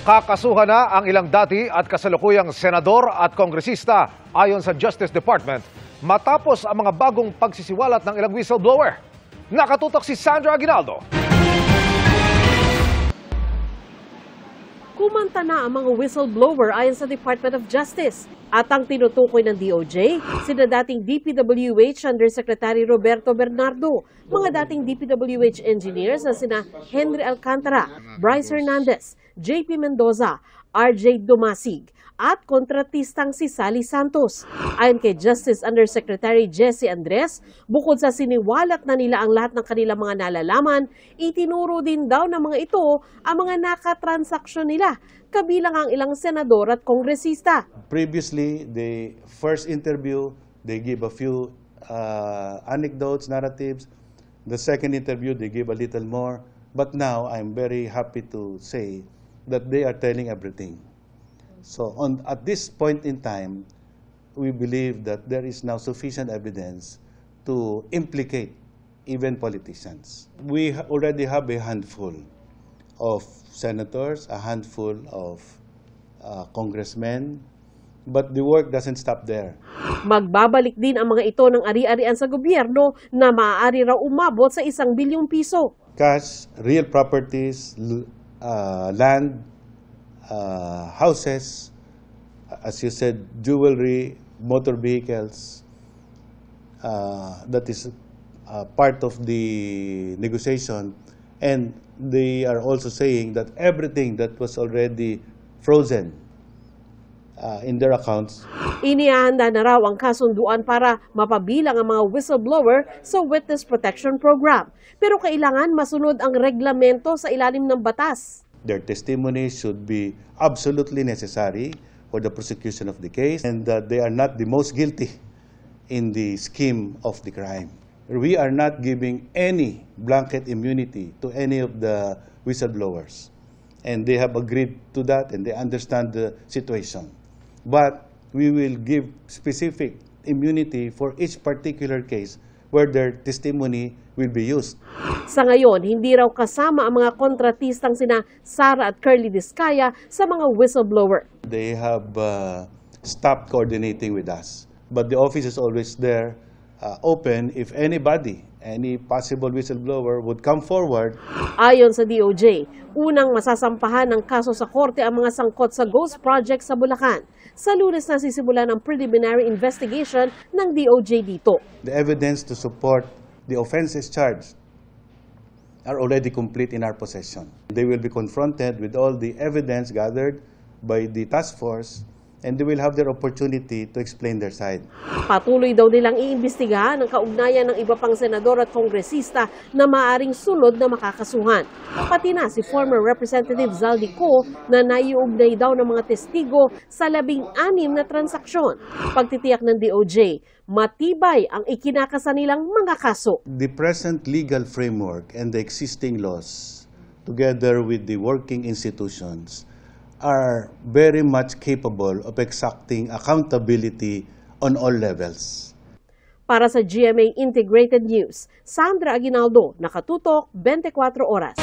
Kakasuhan na ang ilang dati at kasalukuyang senador at kongresista ayon sa Justice Department matapos ang mga bagong pagsisiwalat ng ilang whistleblower. Nakatutok si Sandra Aguinaldo. Kumanta na ang mga whistleblower ayon sa Department of Justice. At ang tinutukoy ng DOJ, sina dating DPWH Undersecretary Roberto Bernardo, mga dating DPWH engineers na sina Henry Alcantara, Bryce Hernandez, JP Mendoza, RJ Dumasig, at kontratistang si Sally Santos. Ayon kay Justice Undersecretary Jesse Andres, bukod sa siniwalat na nila ang lahat ng kanilang mga nalalaman, itinuro din daw ng mga ito ang mga nakatransaksyon nila, kabilang ang ilang senador at kongresista. Previously, the first interview, they give a few anecdotes, narratives. The second interview, they give a little more. But now, I'm very happy to say that they are telling everything. So at this point in time, we believe that there is now sufficient evidence to implicate even politicians. We already have a handful of senators, a handful of congressmen, but the work doesn't stop there. Magbabalik din ang mga ito ng ari-arian sa gobyerno na maaari raw umabot sa 1 bilyong piso. Cash, real properties, land, houses, as you said, jewelry, motor vehicles, that is part of the negotiation. And they are also saying that everything that was already frozen in their accounts. Inihahanda na raw ang kasunduan para mapabilang ang mga whistleblower sa Witness Protection Program. Pero kailangan masunod ang reglamento sa ilalim ng batas. Their testimony should be absolutely necessary for the prosecution of the case, and that they are not the most guilty in the scheme of the crime. We are not giving any blanket immunity to any of the whistleblowers. And they have agreed to that, and they understand the situation. But we will give specific immunity for each particular case where their testimony will be used. Sa ngayon, hindi raw kasama ang mga kontratistang sina Sara at Curly Discaya sa mga whistleblower. They have stopped coordinating with us. But the office is always there, open if anybody, any possible whistleblower would come forward. Ayon sa DOJ, unang masasampahan ng kaso sa korte ang mga sangkot sa Ghost Project sa Bulacan. Sa Lunes na sisimulan ang preliminary investigation ng DOJ dito. The evidence to support the offenses charged are already complete in our possession. They will be confronted with all the evidence gathered by the task force, and they will have their opportunity to explain their side. Patuloy daw nilang iimbestigahan ang kaugnayan ng iba pang senador at kongresista na maaaring sunod na makakasuhan. Pati na si former Representative Zaldi Co na naiugnay daw ng mga testigo sa 16 na transaksyon. Pagtitiyak ng DOJ, matibay ang ikinakasa nilang mga kaso. The present legal framework and the existing laws, together with the working institutions, are very much capable of exacting accountability on all levels. Para sa GMA Integrated News, Sandra Aguinaldo, Nakatutok, 24 Oras.